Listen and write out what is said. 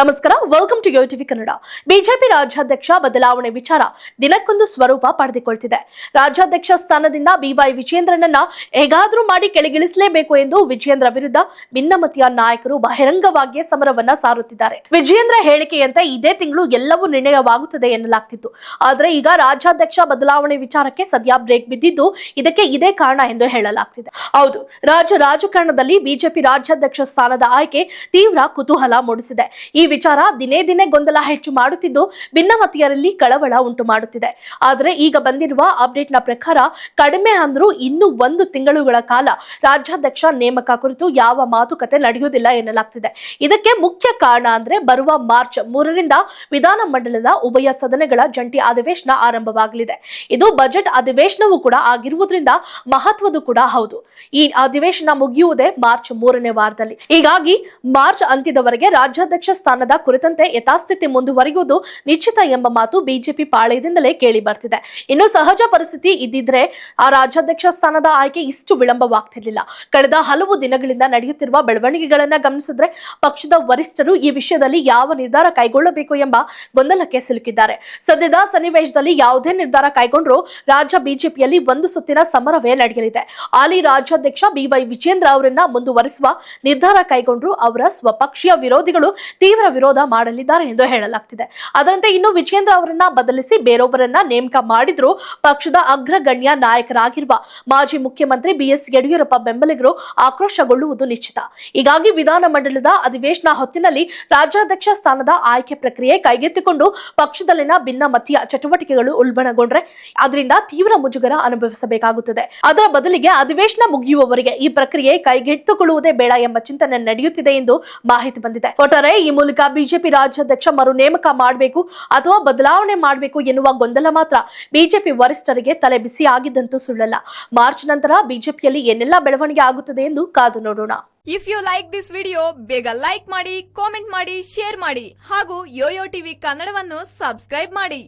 ನಮಸ್ಕಾರ, welcome to TV Kannada. BJP ರಾಜ್ಯಾಧ್ಯಕ್ಷ ಬದಲಾವಣೆ ವಿಚಾರ ದಿನಕ್ಕೊಂದು ಸ್ವರೂಪ ಪಡೆದುಕೊಳ್ತಿದೆ. ರಾಜ್ಯಾಧ್ಯಕ್ಷ ಸ್ಥಾನದಿಂದ ಬಿವೈ ವಿಜೇಂದ್ರನನ್ನ ಹೇಗಾದ್ರೂ ಮಾಡಿ ಕೆಳಗಿಳಿಸಲೇಬೇಕು ಎಂದು ವಿಜೇಂದ್ರ ವಿರುದ್ಧ ಭಿನ್ನಮತೀಯ ನಾಯಕರು ಬಹಿರಂಗವಾಗಿ ಸಮರವನ್ನ ಸಾರುತ್ತಿದ್ದಾರೆ. ವಿಜೇಂದ್ರ ಹೇಳಿಕೆಯಂತೆ ಇದೇ ತಿಂಗಳು ಎಲ್ಲವೂ ನಿರ್ಣಯವಾಗುತ್ತದೆ ಎನ್ನಲಾಗ್ತಿತ್ತು. ಆದರೆ ಈಗ ರಾಜ್ಯಾಧ್ಯಕ್ಷ ಬದಲಾವಣೆ ವಿಚಾರಕ್ಕೆ ಸದ್ಯ ಬ್ರೇಕ್ ಬಿದ್ದಿದ್ದು ಇದಕ್ಕೆ ಇದೇ ಕಾರಣ ಎಂದು ಹೇಳಲಾಗ್ತಿದೆ. ಹೌದು, ರಾಜಕಾರಣದಲ್ಲಿ ಬಿಜೆಪಿ ರಾಜ್ಯಾಧ್ಯಕ್ಷ ಸ್ಥಾನದ ಆಯ್ಕೆ ತೀವ್ರ ಕುತೂಹಲ ಮೂಡಿಸಿದೆ. ಈ ವಿಚಾರ ದಿನೇ ದಿನೇ ಗೊಂದಲ ಹೆಚ್ಚು ಮಾಡುತ್ತಿದ್ದು ಭಿನ್ನಮತೀಯರಲ್ಲಿ ಕಳವಳ ಉಂಟು ಮಾಡುತ್ತಿದೆ. ಆದರೆ ಈಗ ಬಂದಿರುವ ಅಪ್ಡೇಟ್ನ ಪ್ರಕಾರ ಕಡಿಮೆ ಅಂದ್ರೂ ಇನ್ನೂ 1 ತಿಂಗಳುಗಳ ಕಾಲ ರಾಜ್ಯಾಧ್ಯಕ್ಷ ನೇಮಕ ಕುರಿತು ಯಾವ ಮಾತುಕತೆ ನಡೆಯುವುದಿಲ್ಲ ಎನ್ನಲಾಗ್ತಿದೆ. ಇದಕ್ಕೆ ಮುಖ್ಯ ಕಾರಣ ಅಂದ್ರೆ ಬರುವ ಮಾರ್ಚ್ 3ರಿಂದ ವಿಧಾನಮಂಡಲದ ಉಭಯ ಸದನಗಳ ಜಂಟಿ ಅಧಿವೇಶನ ಆರಂಭವಾಗಲಿದೆ. ಇದು ಬಜೆಟ್ ಅಧಿವೇಶನವೂ ಕೂಡ ಆಗಿರುವುದರಿಂದ ಮಹತ್ವದ ಕೂಡ ಹೌದು. ಈ ಅಧಿವೇಶನ ಮುಗಿಯುವುದೇ ಮಾರ್ಚ್ 3ನೇ ವಾರದಲ್ಲಿ. ಹೀಗಾಗಿ ಮಾರ್ಚ್ ಅಂತ್ಯದವರೆಗೆ ರಾಜ್ಯಾಧ್ಯಕ್ಷ ಸ್ಥಾನದ ಕುರಿತಂತೆ ಯಥಾಸ್ಥಿತಿ ಮುಂದುವರಿಯುವುದು ನಿಶ್ಚಿತ ಎಂಬ ಮಾತು ಬಿಜೆಪಿ ಪಾಳೆಯದಿಂದಲೇ ಕೇಳಿ ಬರ್ತಿದೆ. ಇನ್ನು ಸಹಜ ಪರಿಸ್ಥಿತಿ ಇದ್ದಿದ್ರೆ ಆ ರಾಜ್ಯಾಧ್ಯಕ್ಷ ಸ್ಥಾನದ ಆಯ್ಕೆ ಇಷ್ಟು ವಿಳಂಬವಾಗ್ತಿರ್ಲಿಲ್ಲ. ಕಳೆದ ಹಲವು ದಿನಗಳಿಂದ ನಡೆಯುತ್ತಿರುವ ಬೆಳವಣಿಗೆಗಳನ್ನ ಗಮನಿಸಿದ್ರೆ ಪಕ್ಷದ ವರಿಷ್ಠರು ಈ ವಿಷಯದಲ್ಲಿ ಯಾವ ನಿರ್ಧಾರ ಕೈಗೊಳ್ಳಬೇಕು ಎಂಬ ಗೊಂದಲಕ್ಕೆ ಸಿಲುಕಿದ್ದಾರೆ. ಸದ್ಯದ ಸನ್ನಿವೇಶದಲ್ಲಿ ಯಾವುದೇ ನಿರ್ಧಾರ ಕೈಗೊಂಡ್ರೂ ರಾಜ್ಯ ಬಿಜೆಪಿಯಲ್ಲಿ ಒಂದು ಸುತ್ತಿನ ಸಮರವೇ ನಡೆಯಲಿದೆ. ಹಾಲಿ ರಾಜ್ಯಾಧ್ಯಕ್ಷ ಬಿವೈ ವಿಜೇಂದ್ರ ಅವರನ್ನ ಮುಂದುವರಿಸುವ ನಿರ್ಧಾರ ಕೈಗೊಂಡ್ರು ಅವರ ಸ್ವಪಕ್ಷೀಯ ವಿರೋಧಿಗಳು ತೀವ್ರ ವಿರೋಧ ಮಾಡಲಿದ್ದಾರೆ ಎಂದು ಹೇಳಲಾಗ್ತಿದೆ. ಅದರಂತೆ ಇನ್ನು ವಿಜೇಂದ್ರ ಅವರನ್ನ ಬದಲಿಸಿ ಬೇರೊಬ್ಬರನ್ನ ನೇಮಕ ಮಾಡಿದ್ರು ಪಕ್ಷದ ಅಗ್ರಗಣ್ಯ ನಾಯಕರಾಗಿರುವ ಮಾಜಿ ಮುಖ್ಯಮಂತ್ರಿ ಬಿಎಸ್ ಯಡಿಯೂರಪ್ಪ ಬೆಂಬಲಿಗರು ಆಕ್ರೋಶಗೊಳ್ಳುವುದು ನಿಶ್ಚಿತ. ಹೀಗಾಗಿ ವಿಧಾನಮಂಡಲದ ಅಧಿವೇಶನ ಹೊತ್ತಿನಲ್ಲಿ ರಾಜ್ಯಾಧ್ಯಕ್ಷ ಸ್ಥಾನದ ಆಯ್ಕೆ ಪ್ರಕ್ರಿಯೆ ಕೈಗೆತ್ತಿಕೊಂಡು ಪಕ್ಷದಲ್ಲಿನ ಭಿನ್ನಮತೀಯ ಚಟುವಟಿಕೆಗಳು ಉಲ್ಬಣಗೊಂಡ್ರೆ ಅದರಿಂದ ತೀವ್ರ ಮುಜುಗರ ಅನುಭವಿಸಬೇಕಾಗುತ್ತದೆ. ಅದರ ಬದಲಿಗೆ ಅಧಿವೇಶನ ಮುಗಿಯುವವರೆಗೆ ಈ ಪ್ರಕ್ರಿಯೆ ಕೈಗೆತ್ತಿಕೊಳ್ಳುವುದೇ ಬೇಡ ಎಂಬ ಚಿಂತನೆ ನಡೆಯುತ್ತಿದೆ ಎಂದು ಮಾಹಿತಿ ಬಂದಿದೆ. ಒಟ್ಟಾರೆ ಈ ಮೂಲಕ ಬಿಜೆಪಿ ರಾಜ್ಯಾಧ್ಯಕ್ಷ ಮರು ನೇಮಕ ಮಾಡಬೇಕು ಅಥವಾ ಬದಲಾವಣೆ ಮಾಡಬೇಕು ಎನ್ನುವ ಗೊಂದಲ ಮಾತ್ರ ಬಿಜೆಪಿ ವರಿಷ್ಠರಿಗೆ ತಲೆ ಬಿಸಿ ಆಗಿದ್ದಂತೂ ಸುಳ್ಳಲ್ಲ. ಮಾರ್ಚ್ ನಂತರ ಬಿಜೆಪಿಯಲ್ಲಿ ಏನೆಲ್ಲ ಬೆಳವಣಿಗೆ ಆಗುತ್ತದೆ ಎಂದು ಕಾದು ನೋಡೋಣ. If you like this video ಬೇಗ ಲೈಕ್ ಮಾಡಿ, ಕಾಮೆಂಟ್ ಮಾಡಿ, ಶೇರ್ ಮಾಡಿ ಹಾಗೂ ಯೋಯೋ ಟಿವಿ ಕನ್ನಡವನ್ನು ಸಬ್ಸ್ಕ್ರೈಬ್ ಮಾಡಿ.